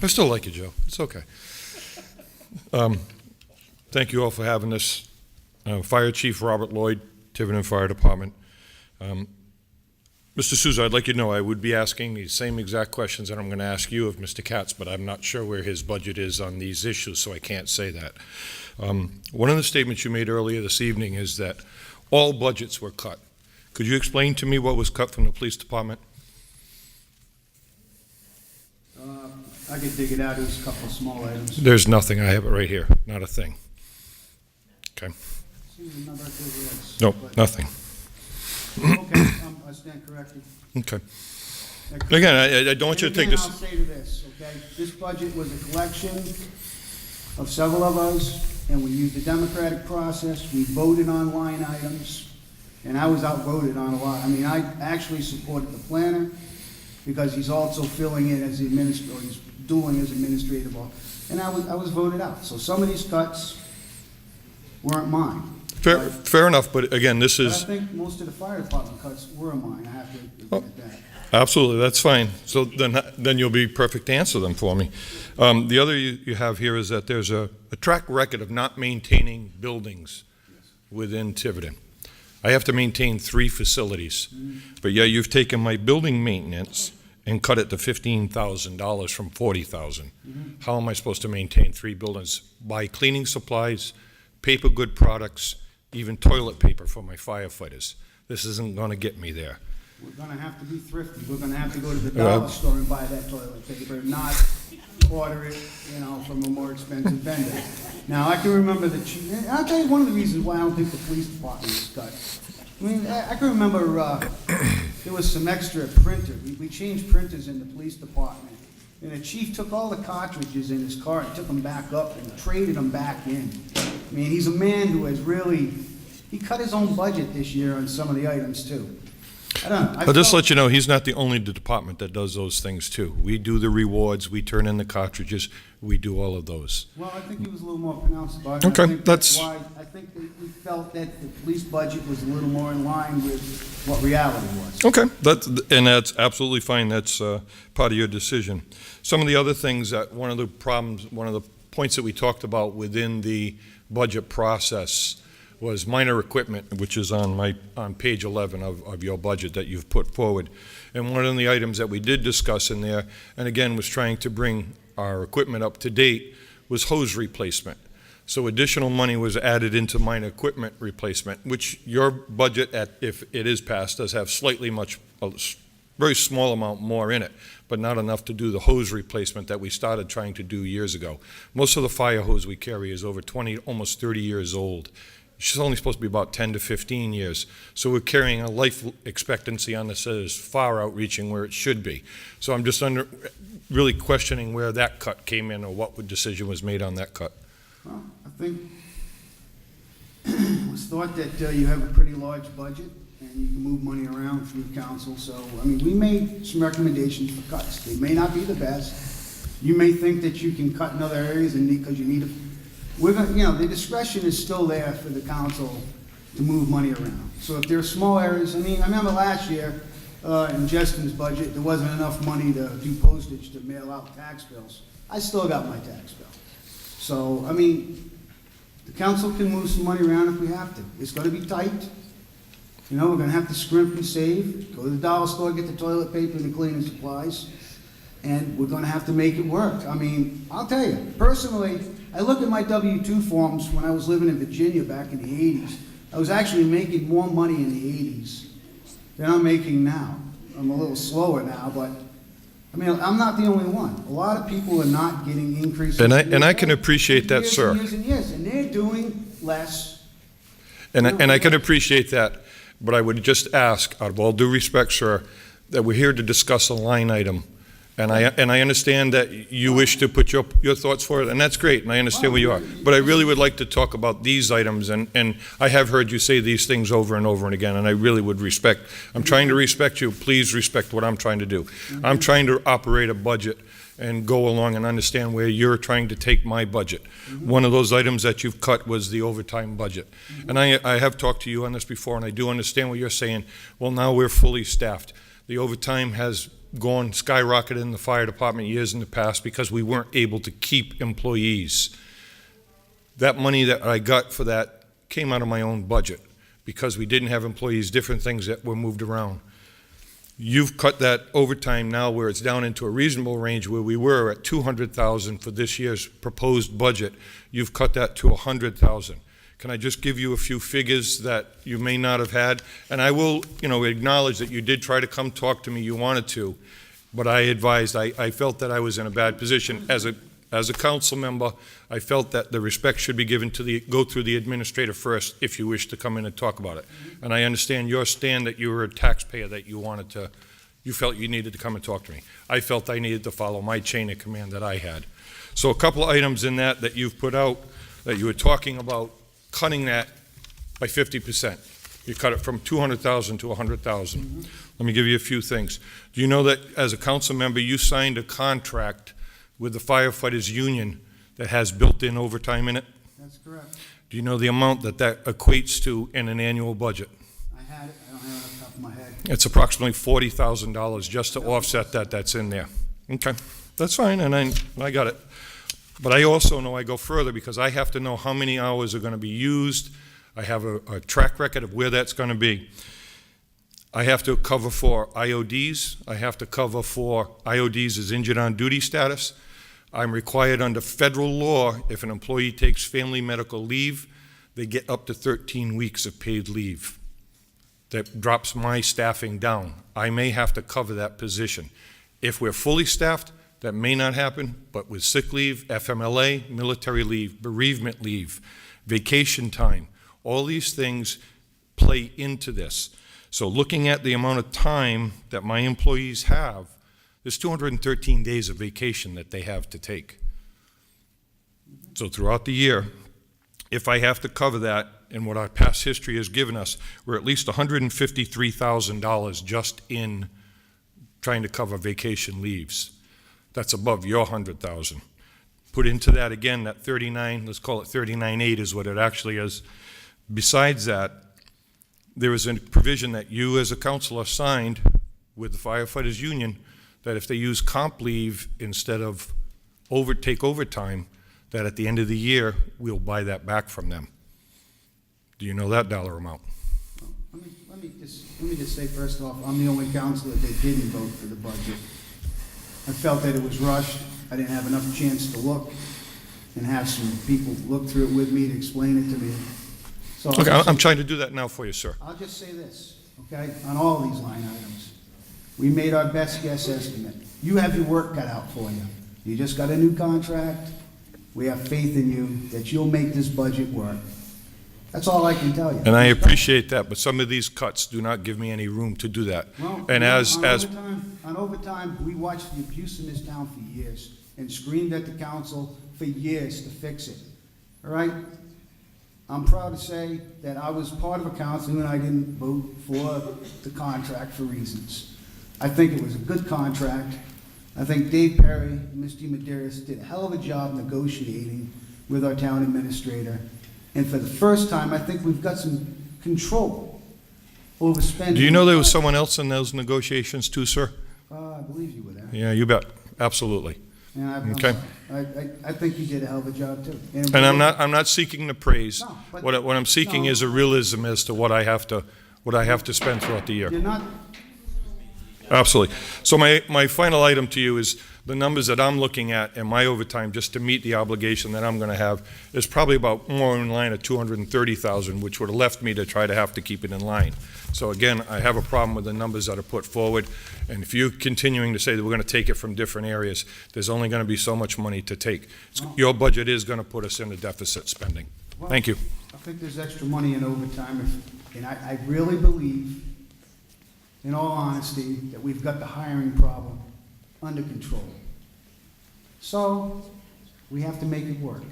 I still like you, Joe. It's okay. Thank you all for having this. Fire Chief Robert Lloyd, Tiverton Fire Department. Mr. Souza, I'd like you to know I would be asking the same exact questions that I'm going to ask you of Mr. Katz, but I'm not sure where his budget is on these issues, so I can't say that. One of the statements you made earlier this evening is that all budgets were cut. Could you explain to me what was cut from the police department? I could dig it out. There's a couple of small items. There's nothing. I have it right here. Not a thing. Okay. No, nothing. Okay, I stand corrected. Okay. Again, I don't want you to take this. I'll say to this, okay? This budget was a collection of several of us, and we used the democratic process. We voted on line items, and I was outvoted on a lot. I mean, I actually supported the planner because he's also filling in as the administrator, he's doing as administrative, and I was voted out. So some of these cuts weren't mine. Fair enough, but again, this is... But I think most of the fire department cuts were mine, I have to admit that. Absolutely, that's fine. So then you'll be perfect to answer them for me. The other you have here is that there's a track record of not maintaining buildings within Tiverton. I have to maintain 3 facilities, but yeah, you've taken my building maintenance and cut it to $15,000 from $40,000. How am I supposed to maintain 3 buildings? Buy cleaning supplies, paper good products, even toilet paper for my firefighters. This isn't going to get me there. We're going to have to be thrifty. We're going to have to go to the dollar store and buy that toilet paper, not order it, you know, from a more expensive vendor. Now, I can remember I'll tell you one of the reasons why I don't think the police department is cut. I mean, I can remember there was some extra printer. We changed printers in the police department, and the chief took all the cartridges in his car and took them back up and traded them back in. I mean, he's a man who has really, he cut his own budget this year on some of the items too. I don't know. I'll just let you know, he's not the only department that does those things too. We do the rewards, we turn in the cartridges, we do all of those. Well, I think he was a little more pronounced about it. Okay, I think that's why I think that we felt that the police budget was a little more in line with what reality was. Okay, that's absolutely fine. That's part of your decision. Some of the other things that one of the points that we talked about within the budget process was minor equipment, which is on page 11 of your budget that you've put forward. And one of the items that we did discuss in there, and again was trying to bring our equipment up to date, was hose replacement. So additional money was added into minor equipment replacement, which your budget, if it is passed, does have a very small amount more in it, but not enough to do the hose replacement that we started trying to do years ago. Most of the fire hose we carry is over 20, almost 30 years old. She's only supposed to be about 10 to 15 years. So we're carrying a life expectancy on this that is far outreaching where it should be. So I'm just really questioning where that cut came in or what decision was made on that cut. Well, I think it was thought that you have a pretty large budget and you can move money around through council. So, I mean, we made some recommendations for cuts. They may not be the best. You may think that you can cut in other areas because you need to. We're going to, you know, the discretion is still there for the council to move money around. So if there are small areas, I mean, I remember last year in Justin's budget, there wasn't enough money to do postage to mail out tax bills. I still got my tax bill. So, I mean, the council can move some money around if we have to. It's going to be tight. You know, we're going to have to scrimp and save, go to the dollar store, get the toilet paper and the cleaning supplies, and we're going to have to make it work. I mean, I'll tell you, personally, I look at my W-2 forms when I was living in Virginia back in the 80s. I was actually making more money in the 80s than I'm making now. I'm a little slower now, but I mean, I'm not the only one. A lot of people are not getting increases. And I can appreciate that, sir. Years and years, and they're doing less. And I can appreciate that, but I would just ask, out of all due respect, sir, that we're here to discuss a line item. And I understand that you wish to put your thoughts forward, and that's great, and I understand where you are. But I really would like to talk about these items, and I have heard you say these things over and over and again, and I really would respect. I'm trying to respect you. Please respect what I'm trying to do. I'm trying to operate a budget and go along and understand where you're trying to take my budget. One of those items that you've cut was the overtime budget. And I have talked to you on this before, and I do understand what you're saying. Well, now we're fully staffed. The overtime has gone skyrocketed in the fire department years in the past because we weren't able to keep employees. That money that I got for that came out of my own budget because we didn't have employees, different things that were moved around. You've cut that overtime now where it's down into a reasonable range where we were at 200,000 for this year's proposed budget. You've cut that to 100,000. Can I just give you a few figures that you may not have had? And I will, acknowledge that you did try to come talk to me, you wanted to, but I advised, I felt that I was in a bad position. As a council member, I felt that the respect should be given to go through the administrator first if you wish to come in and talk about it. And I understand your stand that you were a taxpayer, that you felt you needed to come and talk to me. I felt I needed to follow my chain of command that I had. So a couple of items in that you've put out, that you were talking about cutting that by 50%. You cut it from 200,000 to 100,000. Let me give you a few things. Do you know that as a council member, you signed a contract with the firefighters union that has built-in overtime in it? That's correct. Do you know the amount that equates to in an annual budget? I had it, I don't have it off the top of my head. It's approximately $40,000 just to offset that's in there. Okay, that's fine, and I got it. But I also know I go further because I have to know how many hours are going to be used. I have a track record of where that's going to be. I have to cover for IODs. I have to cover for IODs as injured on duty status. I'm required under federal law, if an employee takes family medical leave, they get up to 13 weeks of paid leave. That drops my staffing down. I may have to cover that position. If we're fully staffed, that may not happen, but with sick leave, FMLA, military leave, bereavement leave, vacation time, all these things play into this. So looking at the amount of time that my employees have, there's 213 days of vacation that they have to take. So throughout the year, if I have to cover that, and what our past history has given us, we're at least $153,000 just in trying to cover vacation leaves. That's above your 100,000. Put into that again, that 39, let's call it 39.8 is what it actually is. Besides that, there is a provision that you as a councilor signed with the firefighters union that if they use comp leave instead of take overtime, that at the end of the year, we'll buy that back from them. Do you know that dollar amount? Let me just say first off, I'm the only councilor that didn't vote for the budget. I felt that it was rushed. I didn't have enough chance to look and have some people look through it with me to explain it to me. So Okay, I'm trying to do that now for you, sir. I'll just say this, okay, on all these line items. We made our best guess estimate. You have your work cut out for you. You just got a new contract. We have faith in you that you'll make this budget work. That's all I can tell you. And I appreciate that, but some of these cuts do not give me any room to do that. Well, And on overtime, we watched the abuse in this town for years and screamed at the council for years to fix it. All right? I'm proud to say that I was part of a council and I didn't vote for the contract for reasons. I think it was a good contract. I think Dave Perry and Misty Medeiros did a hell of a job negotiating with our town administrator. And for the first time, I think we've got some control over spending. do you know there was someone else in those negotiations too, sir? I believe you were there. Yeah, you bet. Absolutely. And Okay. I think you did a hell of a job too. And I'm not seeking the praise. No, but- What I'm seeking No. is a realism as to what I have to spend throughout the year. You're not, Absolutely. So my final item to you is the numbers that I'm looking at and my overtime just to meet the obligation that I'm going to have is probably about more in line of 230,000, which would have left me to try to have to keep it in line. So again, I have a problem with the numbers that are put forward. And if you're continuing to say that we're going to take it from different areas, there's only going to be so much money to take. Your budget is going to put us into deficit spending. Thank you. I think there's extra money in overtime, and I really believe, in all honesty, that we've got the hiring problem under control. So, we have to make it work.